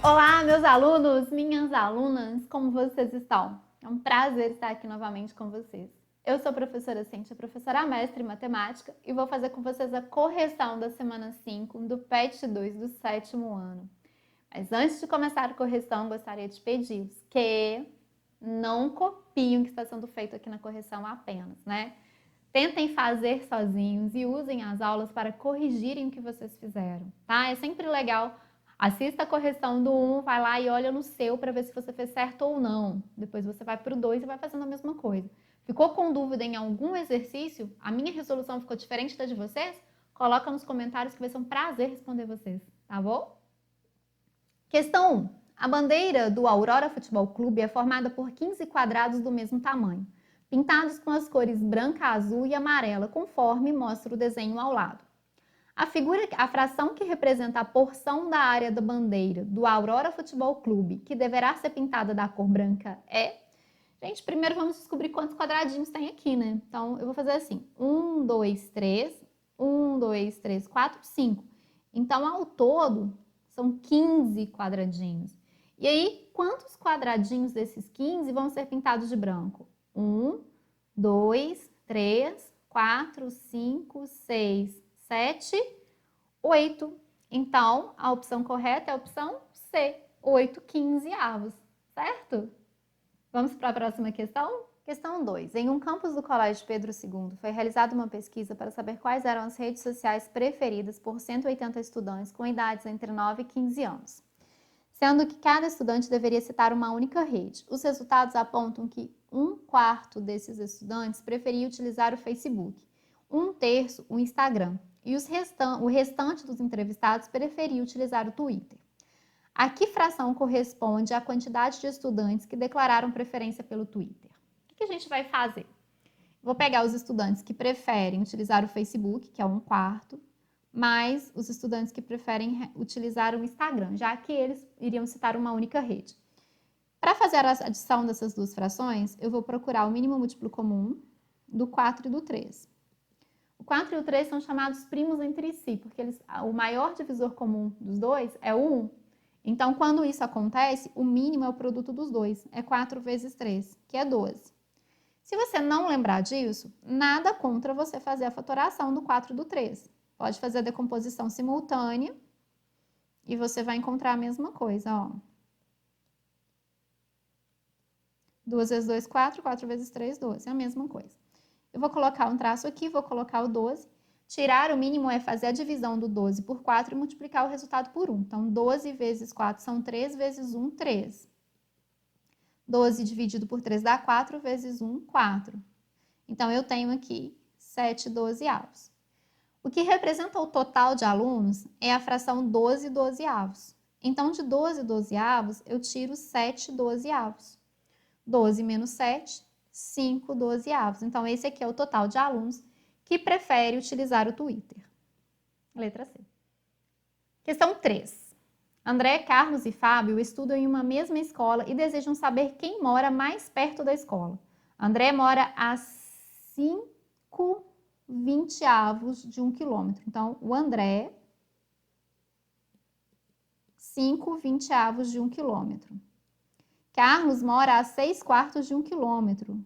Olá, meus alunos, minhas alunas, como vocês estão? É um prazer estar aqui novamente com vocês. Eu sou a professora Cíntia, professora mestre em matemática, e vou fazer com vocês a correção da semana 5 do PET 2 do 7º ano. Mas antes de começar a correção, gostaria de pedir que não copiem o que está sendo feito aqui na correção apenas, né? Tentem fazer sozinhos e usem as aulas para corrigirem o que vocês fizeram, tá? É sempre legal. Assista a correção do 1, vai lá e olha no seu para ver se você fez certo ou não. Depois você vai para o 2 e vai fazendo a mesma coisa. Ficou com dúvida em algum exercício? A minha resolução ficou diferente da de vocês? Coloca nos comentários que vai ser um prazer responder vocês, tá bom? Questão 1. A bandeira do Aurora Futebol Clube é formada por 15 quadrados do mesmo tamanho, pintados com as cores branca, azul e amarela, conforme mostra o desenho ao lado. A fração que representa a porção da área da bandeira do Aurora Futebol Clube, que deverá ser pintada da cor branca, é... Gente, primeiro vamos descobrir quantos quadradinhos tem aqui, né? Então, eu vou fazer assim, 1, 2, 3, 1, 2, 3, 4, 5. Então, ao todo, são 15 quadradinhos. E aí, quantos quadradinhos desses 15 vão ser pintados de branco? 1, 2, 3, 4, 5, 6, 7, 8. Então, a opção correta é a opção C, 8 quinzeavos, certo? Vamos para a próxima questão? Questão 2. Em um campus do Colégio Pedro II, foi realizada uma pesquisa para saber quais eram as redes sociais preferidas por 180 estudantes com idades entre 9 e 15 anos, sendo que cada estudante deveria citar uma única rede. Os resultados apontam que 1/4 desses estudantes preferia utilizar o Facebook, 1/3 o Instagram e o restante dos entrevistados preferia utilizar o Twitter. A que fração corresponde à quantidade de estudantes que declararam preferência pelo Twitter? O que a gente vai fazer? Vou pegar os estudantes que preferem utilizar o Facebook, que é 1/4, mais os estudantes que preferem utilizar o Instagram, já que eles iriam citar uma única rede. Para fazer a adição dessas duas frações, eu vou procurar o mínimo múltiplo comum do 4 e do 3. O 4 e o 3 são chamados primos entre si, porque o maior divisor comum dos dois é o 1. Então, quando isso acontece, o mínimo é o produto dos dois, é 4 vezes 3, que é 12. Se você não lembrar disso, nada contra você fazer a fatoração do 4 e do 3. Pode fazer a decomposição simultânea e você vai encontrar a mesma coisa, ó. 2 vezes 2, 4, 4 vezes 3, 12, é a mesma coisa. Eu vou colocar um traço aqui, vou colocar o 12. Tirar o mínimo é fazer a divisão do 12 por 4 e multiplicar o resultado por 1. Então, 12 vezes 4 são 3, vezes 1, 3. 12 dividido por 3 dá 4, vezes 1, 4. Então, eu tenho aqui 7 dozeavos. O que representa o total de alunos é a fração 12 dozeavos. Então, de 12 dozeavos, eu tiro 7 dozeavos. 12 menos 7, 5 dozeavos. Então, esse aqui é o total de alunos que prefere utilizar o Twitter. Letra C. Questão 3. André, Carlos e Fábio estudam em uma mesma escola e desejam saber quem mora mais perto da escola. André mora a 5 vinteavos de 1 quilômetro. Então, o André, 5 vinteavos de 1 quilômetro. Carlos mora a 6/4 de 1 quilômetro.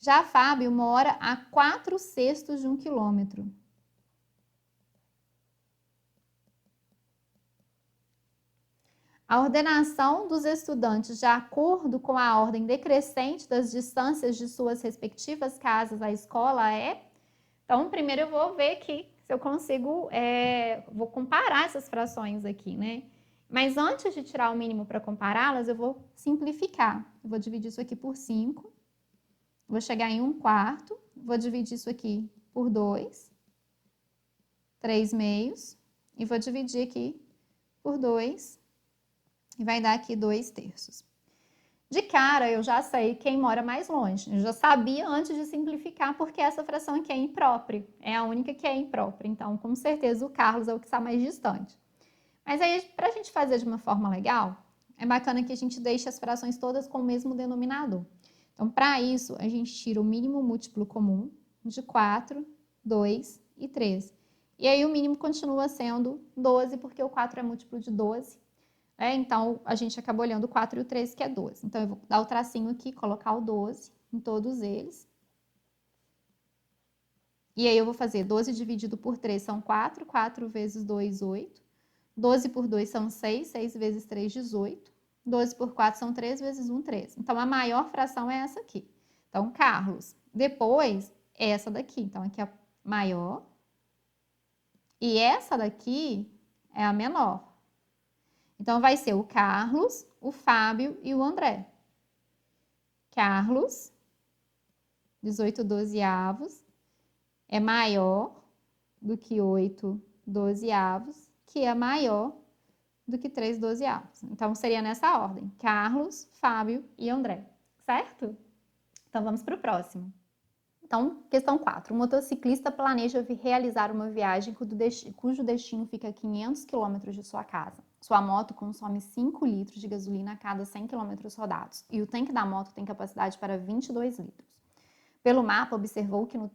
Já Fábio mora a 4/6 de 1 quilômetro. A ordenação dos estudantes de acordo com a ordem decrescente das distâncias de suas respectivas casas à escola é... Então, primeiro eu vou ver aqui se eu consigo... vou comparar essas frações aqui, né? Mas antes de tirar o mínimo para compará-las, eu vou simplificar. Eu vou dividir isso aqui por 5. Vou chegar em 1/4. Vou dividir isso aqui por 2. 3 meios. E vou dividir aqui por 2. E vai dar aqui 2/3. De cara, eu já sei quem mora mais longe. Eu já sabia antes de simplificar, porque essa fração aqui é imprópria. É a única que é imprópria. Então, com certeza, o Carlos é o que está mais distante. Mas aí, para a gente fazer de uma forma legal, é bacana que a gente deixe as frações todas com o mesmo denominador. Então, para isso, a gente tira o mínimo múltiplo comum de 4, 2 e 3. E aí o mínimo continua sendo 12, porque o 4 é múltiplo de 12. Então, a gente acaba olhando o 4 e o 3, que é 12. Então, eu vou dar o tracinho aqui, colocar o 12 em todos eles. E aí, eu vou fazer 12 dividido por 3 são 4. 4 vezes 2, 8. 12 por 2 são 6. 6 vezes 3, 18. 12 por 4 são 3 vezes 1, 3. Então, a maior fração é essa aqui. Então, Carlos. Depois, essa daqui. Então, aqui é a maior. E essa daqui é a menor. Então, vai ser o Carlos, o Fábio e o André. Carlos, 18 dozeavos, é maior do que 8 dozeavos, que é maior do que 3 dozeavos. Então, seria nessa ordem. Carlos, Fábio e André. Certo? Então, vamos para o próximo. Então, questão 4. O motociclista planeja realizar uma viagem cujo destino fica a 500 km de sua casa. Sua moto consome 5 litros de gasolina a cada 100 km rodados e o tanque da moto tem capacidade para 22 litros. Pelo mapa, observou que no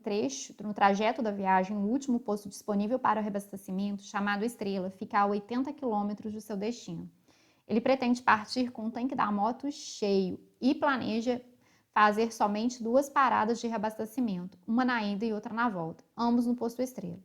trajeto da viagem, o último posto disponível para o reabastecimento, chamado Estrela, fica a 80 km do seu destino. Ele pretende partir com o tanque da moto cheio e planeja fazer somente 2 paradas de reabastecimento, uma na ida e outra na volta, ambos no posto Estrela.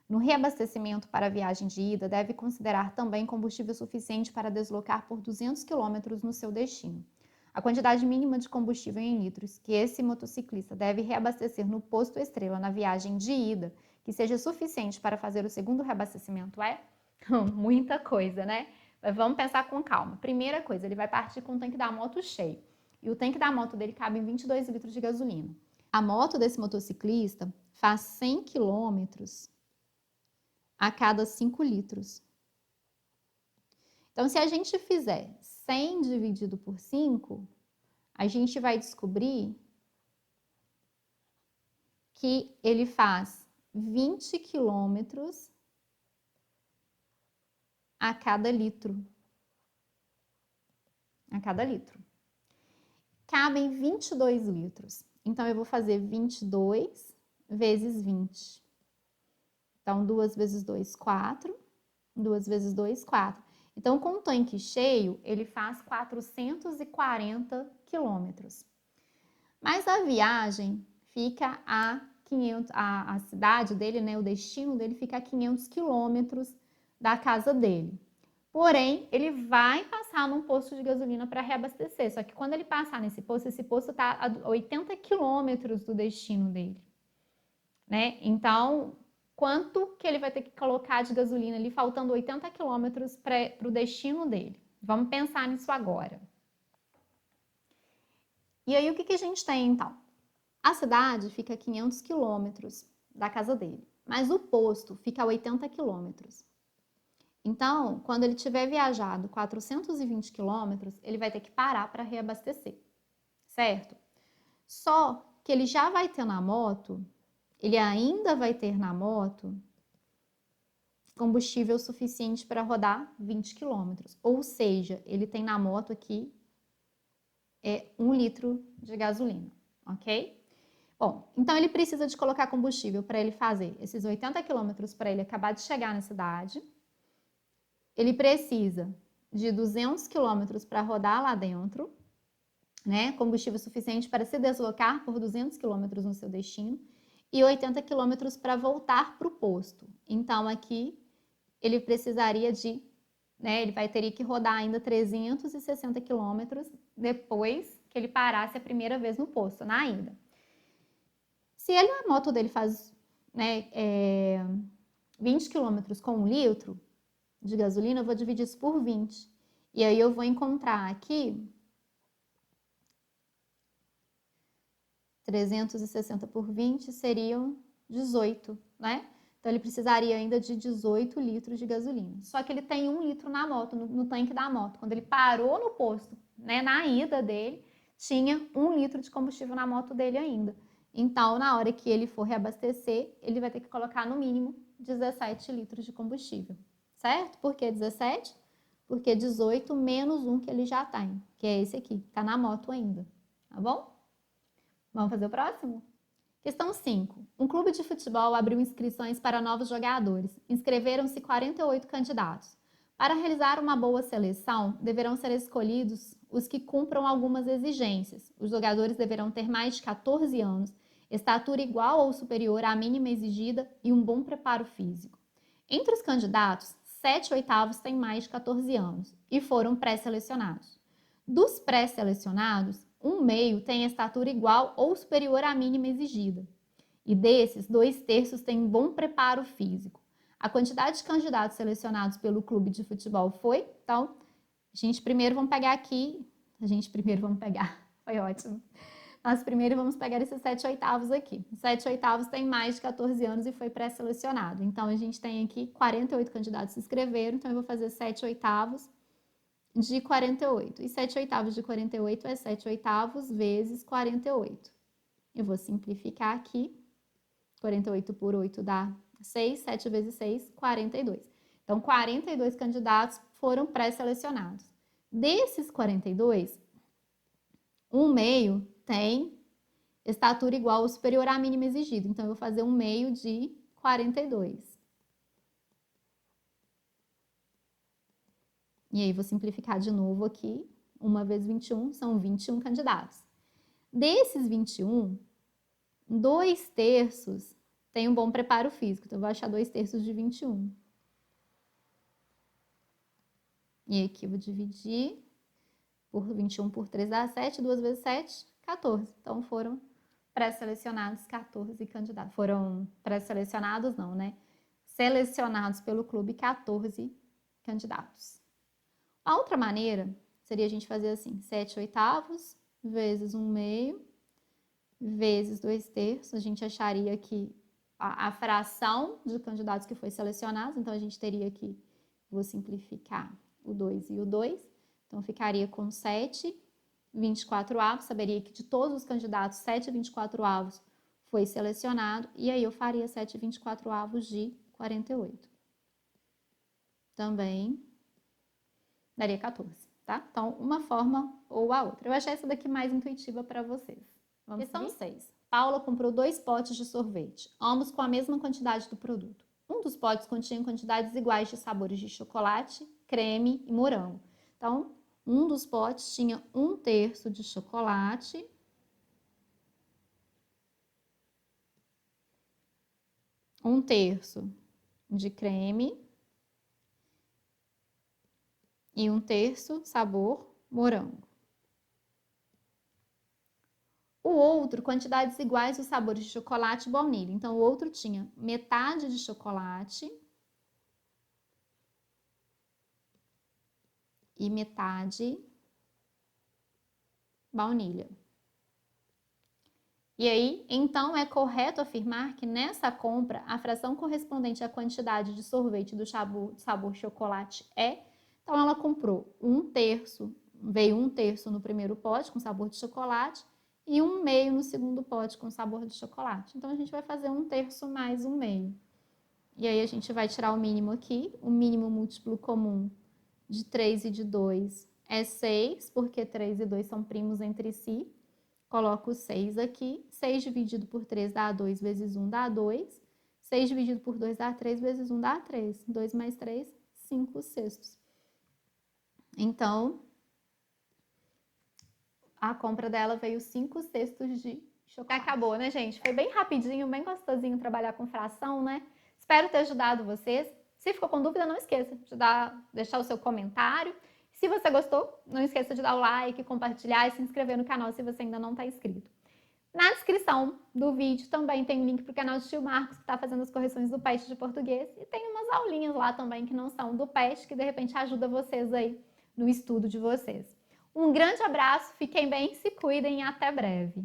No reabastecimento para a viagem de ida, deve considerar também combustível suficiente para deslocar por 200 km no seu destino. A quantidade mínima de combustível em litros que esse motociclista deve reabastecer no posto Estrela na viagem de ida, que seja suficiente para fazer o segundo reabastecimento, é muita coisa, né? Mas vamos pensar com calma. Primeira coisa, ele vai partir com o tanque da moto cheio. E o tanque da moto dele cabe em 22 litros de gasolina. A moto desse motociclista faz 100 quilômetros a cada 5 litros. Então, se a gente fizer 100 dividido por 5, a gente vai descobrir que ele faz 20 quilômetros a cada litro. A cada litro. Cabem 22 litros. Então, eu vou fazer 22 vezes 20. Então, 2 vezes 2, 4. 2 vezes 2, 4. Então, com o tanque cheio, ele faz 440 quilômetros. Mas a viagem fica a 500, a cidade dele, né, o destino dele fica a 500 quilômetros da casa dele. Porém, ele vai passar num posto de gasolina para reabastecer. Só que quando ele passar nesse posto, esse posto está a 80 quilômetros do destino dele, né? Então, quanto que ele vai ter que colocar de gasolina ali, faltando 80 quilômetros para o destino dele? Vamos pensar nisso agora. E aí, o que a gente tem, então? A cidade fica a 500 quilômetros da casa dele, mas o posto fica a 80 quilômetros. Então, quando ele tiver viajado 420 quilômetros, ele vai ter que parar para reabastecer, certo? Só que ele já vai ter na moto, ele ainda vai ter na moto combustível suficiente para rodar 20 quilômetros. Ou seja, ele tem na moto aqui 1 litro de gasolina, ok? Bom, então ele precisa de colocar combustível para ele fazer esses 80 quilômetros para ele acabar de chegar na cidade. Ele precisa de 200 quilômetros para rodar lá dentro, né? Combustível suficiente para se deslocar por 200 quilômetros no seu destino e 80 quilômetros para voltar para o posto. Então, aqui, ele precisaria de, né? Ele vai ter que rodar ainda 360 quilômetros depois que ele parasse a primeira vez no posto, na ida. Se a moto dele faz, né, 20 quilômetros com 1 litro, de gasolina, eu vou dividir isso por 20. E aí eu vou encontrar aqui 360 por 20 seriam 18, né? Então ele precisaria ainda de 18 litros de gasolina. Só que ele tem 1 litro na moto, no tanque da moto. Quando ele parou no posto, né, na ida dele, tinha 1 litro de combustível na moto dele ainda. Então, na hora que ele for reabastecer, ele vai ter que colocar no mínimo 17 litros de combustível. Certo? Por que 17? Porque 18 menos 1 que ele já tem, que é esse aqui, tá na moto ainda. Tá bom? Vamos fazer o próximo? Questão 5. Um clube de futebol abriu inscrições para novos jogadores. Inscreveram-se 48 candidatos. Para realizar uma boa seleção, deverão ser escolhidos os que cumpram algumas exigências. Os jogadores deverão ter mais de 14 anos, estatura igual ou superior à mínima exigida e um bom preparo físico. Entre os candidatos, 7/8 têm mais de 14 anos e foram pré-selecionados. Dos pré-selecionados, 1/2 tem estatura igual ou superior à mínima exigida. E desses, 2/3 têm bom preparo físico. A quantidade de candidatos selecionados pelo clube de futebol foi, então, foi ótimo. Nós primeiro vamos pegar esses 7/8 aqui. 7/8 tem mais de 14 anos e foi pré-selecionado. Então, a gente tem aqui 48 candidatos se inscreveram, então eu vou fazer 7/8 de 48. E 7/8 de 48 é 7/8 vezes 48. Eu vou simplificar aqui. 48 por 8 dá 6, 7 vezes 6, 42. Então, 42 candidatos foram pré-selecionados. Desses 42, 1/2 tem estatura igual ou superior à mínima exigida. Então, eu vou fazer 1/2 de 42. E aí, vou simplificar de novo aqui. 1 vezes 21 são 21 candidatos. Desses 21, 2/3 tem um bom preparo físico. Então, eu vou achar 2/3 de 21. E aqui eu vou dividir por 21 por 3 dá 7. 2 vezes 7, 14. Então, foram pré-selecionados 14 candidatos. Foram pré-selecionados, não, né? Selecionados pelo clube 14 candidatos. A outra maneira seria a gente fazer assim, 7/8 vezes 1/2 vezes 2/3. A gente acharia aqui a fração de candidatos que foi selecionado. Então, a gente teria aqui, vou simplificar o 2 e o 2. Então, ficaria com 7/24. Saberia que de todos os candidatos, 7/24 foi selecionado. E aí, eu faria 7/24 de 48. Também daria 14, tá? Então, uma forma ou a outra. Eu achei essa daqui mais intuitiva para vocês. Vamos Questão 6. Paula comprou 2 potes de sorvete, ambos com a mesma quantidade do produto. Um dos potes continha quantidades iguais de sabores de chocolate, creme e morango. Então, um dos potes tinha 1/3 de chocolate, um terço de creme e 1/3 sabor morango. O outro, quantidades iguais dos sabores de chocolate e baunilha. Então, o outro tinha metade de chocolate e metade baunilha. E aí, então, é correto afirmar que nessa compra, a fração correspondente à quantidade de sorvete do sabor chocolate é... Então, ela comprou 1/3, veio 1/3 no primeiro pote com sabor de chocolate e 1/2 no segundo pote com sabor de chocolate. Então, a gente vai fazer 1/3 mais 1/2. E aí, a gente vai tirar o mínimo aqui. O mínimo múltiplo comum de 3 e de 2 é 6, porque 3 e 2 são primos entre si. Coloco 6 aqui. 6 dividido por 3 dá 2, vezes 1 dá 2. 6 dividido por 2 dá 3, vezes 1 dá 3. 2 mais 3, 5/6. Então, a compra dela veio 5/6 de chocolate. Acabou, né, gente? Foi bem rapidinho, bem gostosinho trabalhar com fração, né? Espero ter ajudado vocês. Se ficou com dúvida, não esqueça de deixar o seu comentário. Se você gostou, não esqueça de dar o like, compartilhar e se inscrever no canal se você ainda não está inscrito. Na descrição do vídeo também tem um link para o canal do tio Marcos, que está fazendo as correções do PEST de português. E tem umas aulinhas lá também que não são do PEST, que de repente ajuda vocês aí no estudo de vocês. Um grande abraço, fiquem bem, se cuidem e até breve!